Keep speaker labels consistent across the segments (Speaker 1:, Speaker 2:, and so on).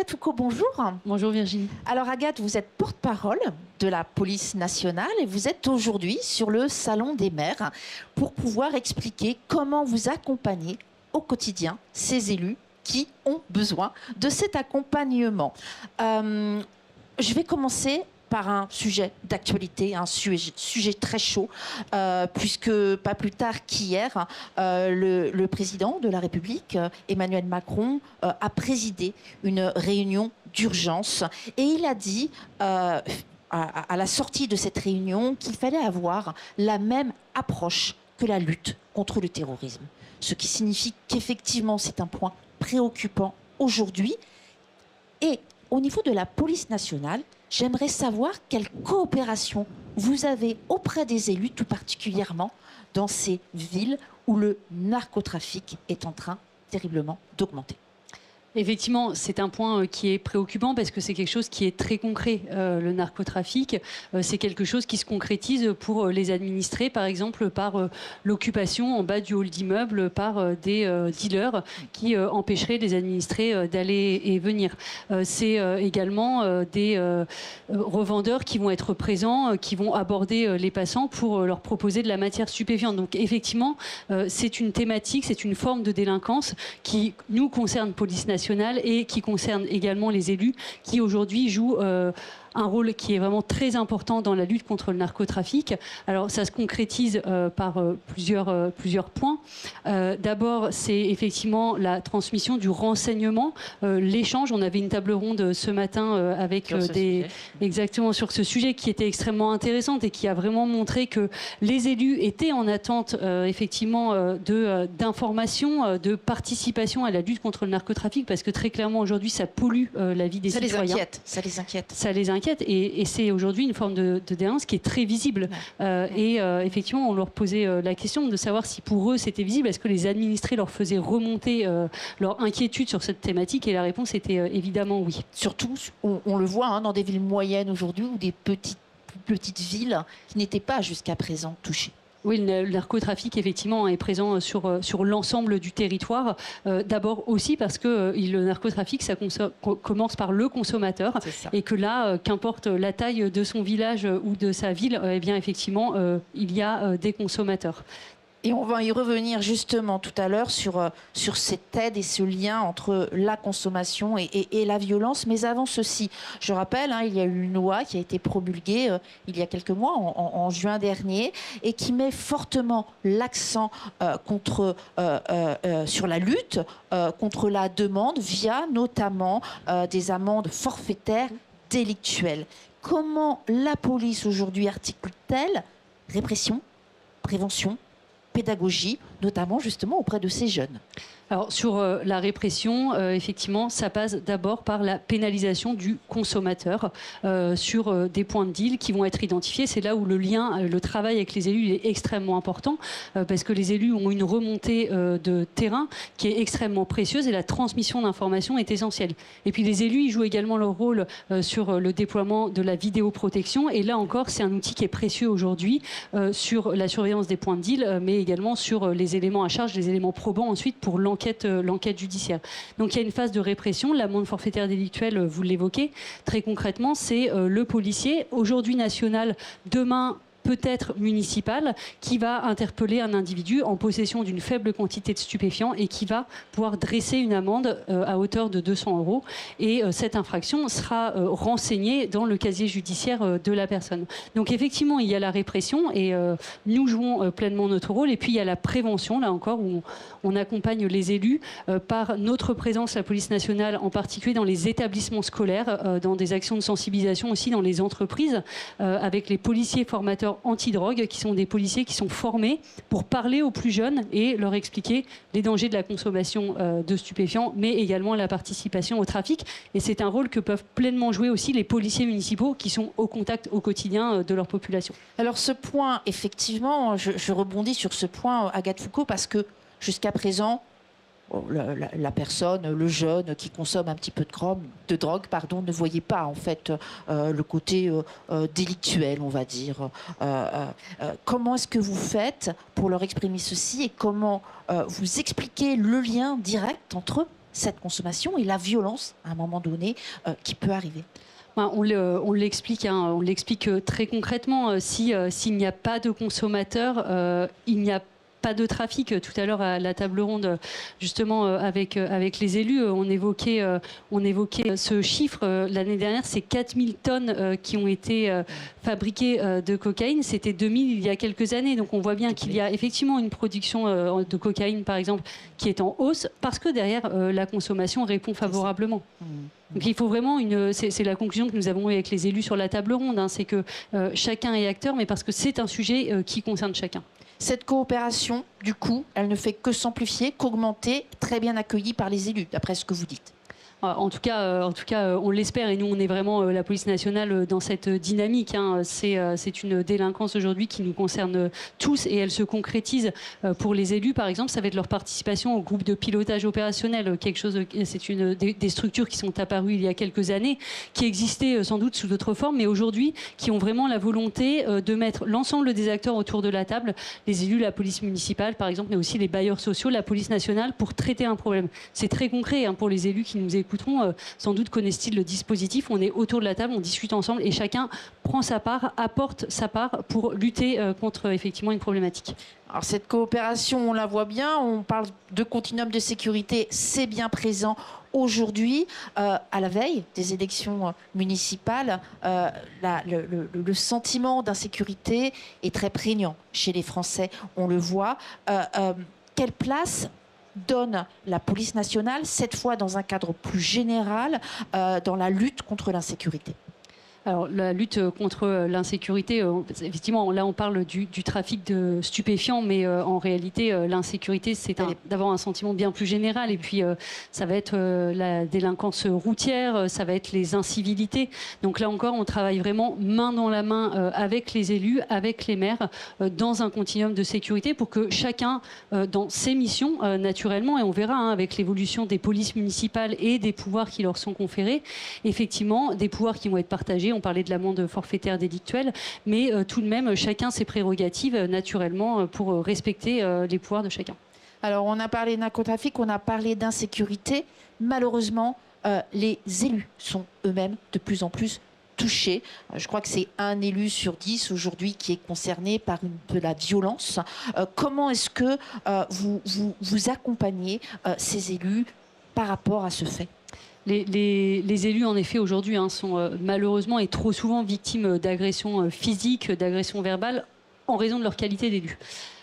Speaker 1: Agathe Foucault, bonjour.
Speaker 2: Bonjour Virginie.
Speaker 1: Alors Agathe, vous êtes porte-parole de la police nationale et vous êtes aujourd'hui sur le Salon des maires pour pouvoir expliquer comment vous accompagnez au quotidien ces élus qui ont besoin de cet accompagnement. Je vais commencer par un sujet d'actualité, un sujet très chaud, puisque pas plus tard qu'hier, le président de la République, Emmanuel Macron, a présidé une réunion d'urgence et il a dit à la sortie de cette réunion qu'il fallait avoir la même approche que la lutte contre le terrorisme. Ce qui signifie qu'effectivement c'est un point préoccupant aujourd'hui. Et au niveau de la police nationale, j'aimerais savoir quelle coopération vous avez auprès des élus, tout particulièrement dans ces villes où le narcotrafic est en train terriblement d'augmenter.
Speaker 2: Effectivement, c'est un point qui est préoccupant parce que c'est quelque chose qui est très concret. Le narcotrafic, c'est quelque chose qui se concrétise pour les administrés, par exemple par l'occupation en bas du hall d'immeuble par des dealers qui empêcheraient les administrés d'aller et venir. C'est également des revendeurs qui vont être présents, qui vont aborder les passants pour leur proposer de la matière stupéfiante. Donc effectivement, c'est une thématique, c'est une forme de délinquance qui nous concerne, police nationale, et qui concerne également les élus qui aujourd'hui jouent un rôle qui est vraiment très important dans la lutte contre le narcotrafic. Alors ça se concrétise par plusieurs points. D'abord, c'est effectivement la transmission du renseignement, l'échange. On avait une table ronde ce matin avec exactement sur ce sujet qui était extrêmement intéressante et qui a vraiment montré que les élus étaient en attente effectivement d'informations, de participation à la lutte contre le narcotrafic parce que très clairement aujourd'hui ça pollue la vie des citoyens.
Speaker 1: Ça les inquiète.
Speaker 2: Ça les inquiète. Et c'est aujourd'hui une forme de délinquance qui est très visible. Effectivement, on leur posait la question de savoir si pour eux c'était visible. Est-ce que les administrés leur faisaient remonter leur inquiétude sur cette thématique? Et la réponse était évidemment oui.
Speaker 1: Surtout, on le voit dans des villes moyennes aujourd'hui ou des petites villes qui n'étaient pas jusqu'à présent touchées.
Speaker 2: Oui, le narcotrafic, effectivement, est présent sur l'ensemble du territoire. D'abord aussi parce que le narcotrafic, ça commence par le consommateur. Et que là, qu'importe la taille de son village ou de sa ville, eh bien, effectivement, il y a des consommateurs.
Speaker 1: Et on va y revenir justement tout à l'heure sur cette aide et ce lien entre la consommation et la violence. Mais avant ceci, je rappelle, il y a eu une loi qui a été promulguée il y a quelques mois, en juin dernier, et qui met fortement l'accent sur la lutte contre la demande via notamment des amendes forfaitaires délictuelles. Comment la police aujourd'hui articule-t-elle répression, prévention, pédagogie, notamment justement auprès de ces jeunes?
Speaker 2: Alors sur la répression, effectivement, ça passe d'abord par la pénalisation du consommateur sur des points de deal qui vont être identifiés. C'est là où le lien, le travail avec les élus est extrêmement important parce que les élus ont une remontée de terrain qui est extrêmement précieuse et la transmission d'informations est essentielle. Et puis les élus, ils jouent également leur rôle sur le déploiement de la vidéoprotection et là encore, c'est un outil qui est précieux aujourd'hui sur la surveillance des points de deal, mais également sur les éléments à charge, les éléments probants ensuite pour l'enquête judiciaire. Donc il y a une phase de répression, l'amende forfaitaire délictuelle, vous l'évoquez, très concrètement, c'est le policier, aujourd'hui national, demain peut-être municipal, qui va interpeller un individu en possession d'une faible quantité de stupéfiants et qui va pouvoir dresser une amende à hauteur de 200 €. Et cette infraction sera renseignée dans le casier judiciaire de la personne. Donc effectivement, il y a la répression et nous jouons pleinement notre rôle. Et puis il y a la prévention, là encore, où on accompagne les élus par notre présence, la police nationale, en particulier dans les établissements scolaires, dans des actions de sensibilisation aussi dans les entreprises, avec les policiers formateurs antidrogue, qui sont des policiers qui sont formés pour parler aux plus jeunes et leur expliquer les dangers de la consommation de stupéfiants, mais également la participation au trafic. Et c'est un rôle que peuvent pleinement jouer aussi les policiers municipaux qui sont au contact au quotidien de leur population.
Speaker 1: Alors ce point, effectivement, je rebondis sur ce point, Agathe Foucault, parce que jusqu'à présent, la personne, le jeune qui consomme un petit peu de drogue, ne voyait pas en fait le côté délictuel, on va dire. Comment est-ce que vous faites pour leur exprimer ceci et comment vous expliquez le lien direct entre cette consommation et la violence, à un moment donné, qui peut arriver?
Speaker 2: On l'explique, on l'explique très concrètement. S'il n'y a pas de consommateurs, il n'y a pas de trafic. Tout à l'heure, à la table ronde, justement, avec les élus, on évoquait ce chiffre. L'année dernière, c'est 4000 tonnes qui ont été fabriquées de cocaïne. C'était 2000 il y a quelques années. Donc, on voit bien qu'il y a effectivement une production de cocaïne, par exemple, qui est en hausse parce que derrière, la consommation répond favorablement. Donc il faut vraiment c'est la conclusion que nous avons eue avec les élus sur la table ronde, hein, c'est que chacun est acteur, mais parce que c'est un sujet qui concerne chacun.
Speaker 1: Cette coopération, du coup, elle ne fait que s'amplifier, qu'augmenter, très bien accueillie par les élus, d'après ce que vous dites.
Speaker 2: En tout cas, on l'espère, et nous, on est vraiment la police nationale dans cette dynamique, hein. C'est une délinquance aujourd'hui qui nous concerne tous, et elle se concrétise pour les élus, par exemple, ça va être leur participation au groupe de pilotage opérationnel, c'est des structures qui sont apparues il y a quelques années, qui existaient sans doute sous d'autres formes, mais aujourd'hui, qui ont vraiment la volonté de mettre l'ensemble des acteurs autour de la table, les élus, la police municipale, par exemple, mais aussi les bailleurs sociaux, la police nationale, pour traiter un problème. C'est très concret, hein, pour les élus qui nous écoutent. Sans doute connaissent-ils le dispositif. On est autour de la table, on discute ensemble et chacun prend sa part, apporte sa part pour lutter contre effectivement une problématique.
Speaker 1: Alors cette coopération, on la voit bien, on parle de continuum de sécurité, c'est bien présent aujourd'hui, à la veille des élections municipales. Le sentiment d'insécurité est très prégnant chez les Français, on le voit. Quelle place donne la police nationale, cette fois dans un cadre plus général, dans la lutte contre l'insécurité?
Speaker 2: Alors, la lutte contre l'insécurité, effectivement, là, on parle du trafic de stupéfiants, mais en réalité, l'insécurité, c'est d'avoir un sentiment bien plus général. Et puis, ça va être la délinquance routière, ça va être les incivilités. Donc là encore, on travaille vraiment main dans la main avec les élus, avec les maires, dans un continuum de sécurité pour que chacun, dans ses missions, naturellement, et on verra hein, avec l'évolution des polices municipales et des pouvoirs qui leur sont conférés, effectivement, des pouvoirs qui vont être partagés. On parlait de l'amende forfaitaire délictuelle, mais tout de même, chacun ses prérogatives naturellement pour respecter les pouvoirs de chacun.
Speaker 1: Alors, on a parlé de narcotrafic, on a parlé d'insécurité. Malheureusement, les élus sont eux-mêmes de plus en plus touchés. Je crois que c'est 1 élu sur 10 aujourd'hui qui est concerné par de la violence. Comment est-ce que vous accompagnez ces élus par rapport à ce fait ?
Speaker 2: Les élus, en effet, aujourd'hui, hein, sont malheureusement et trop souvent victimes d'agressions physiques, d'agressions verbales, en raison de leur qualité d'élu.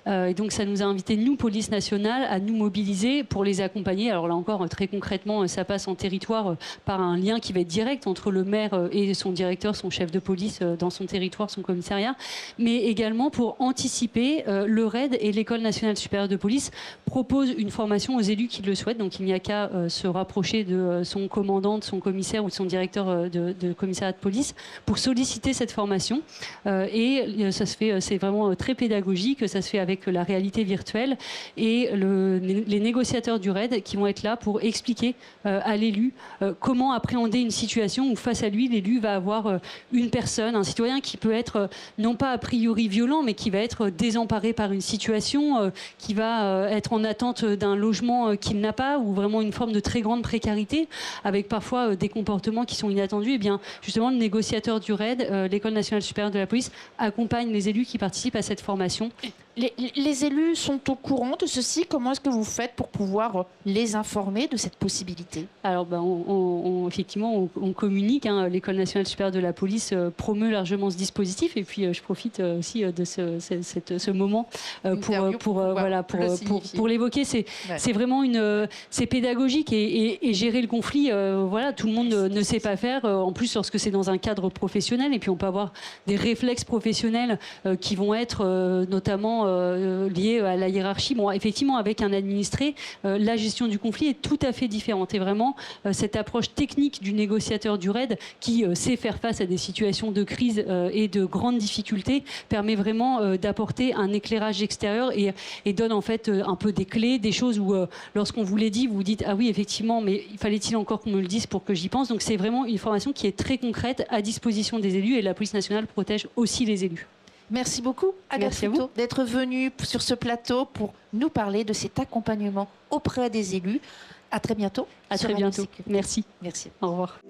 Speaker 2: Et donc ça nous a invités, nous, police nationale, à nous mobiliser pour les accompagner. Alors là encore, très concrètement, ça passe en territoire par un lien qui va être direct entre le maire et son directeur, son chef de police dans son territoire, son commissariat, mais également pour anticiper. Le RAID et l'École nationale supérieure de police proposent une formation aux élus qui le souhaitent. Donc il n'y a qu'à se rapprocher de son commandant, de son commissaire ou de son directeur de commissariat de police pour solliciter cette formation. Et ça se fait, c'est vraiment très pédagogique, ça se fait avec la réalité virtuelle et les négociateurs du RAID qui vont être là pour expliquer à l'élu comment appréhender une situation où face à lui, l'élu va avoir une personne, un citoyen qui peut être non pas a priori violent, mais qui va être désemparé par une situation, qui va être en attente d'un logement qu'il n'a pas ou vraiment une forme de très grande précarité avec parfois des comportements qui sont inattendus. Et bien justement, le négociateur du RAID, l'École nationale supérieure de la police, accompagne les élus qui participent à cette formation.
Speaker 1: Les élus sont au courant de ceci. Comment est-ce que vous faites pour pouvoir les informer de cette possibilité?
Speaker 2: Alors, effectivement, on communique. Hein. L'École nationale supérieure de la police promeut largement ce dispositif. Et puis, je profite aussi de ce moment pour l'évoquer. C'est vraiment c'est pédagogique et gérer le conflit. Tout le monde ne sait pas faire. En plus, lorsque c'est dans un cadre professionnel. Et puis, on peut avoir des réflexes professionnels qui vont être notamment liés à la hiérarchie. Bon, effectivement, avec un administré, la gestion du conflit est tout à fait différente. Et vraiment, cette approche technique du négociateur du RAID qui sait faire face à des situations de crise et de grandes difficultés permet vraiment d'apporter un éclairage extérieur et donne en fait un peu des clés, des choses où lorsqu'on vous les dit, vous vous dites « Ah oui, effectivement, mais fallait-il encore qu'on me le dise pour que j'y pense ?» Donc c'est vraiment une formation qui est très concrète à disposition des élus et la police nationale protège aussi les élus.
Speaker 1: Merci beaucoup, Agathe Fruteau, d'être venue sur ce plateau pour nous parler de cet accompagnement auprès des élus. À très bientôt.
Speaker 2: À
Speaker 1: sur
Speaker 2: très
Speaker 1: Radio
Speaker 2: bientôt.
Speaker 1: Sécurité.
Speaker 2: Merci.
Speaker 1: Merci.
Speaker 2: Au revoir.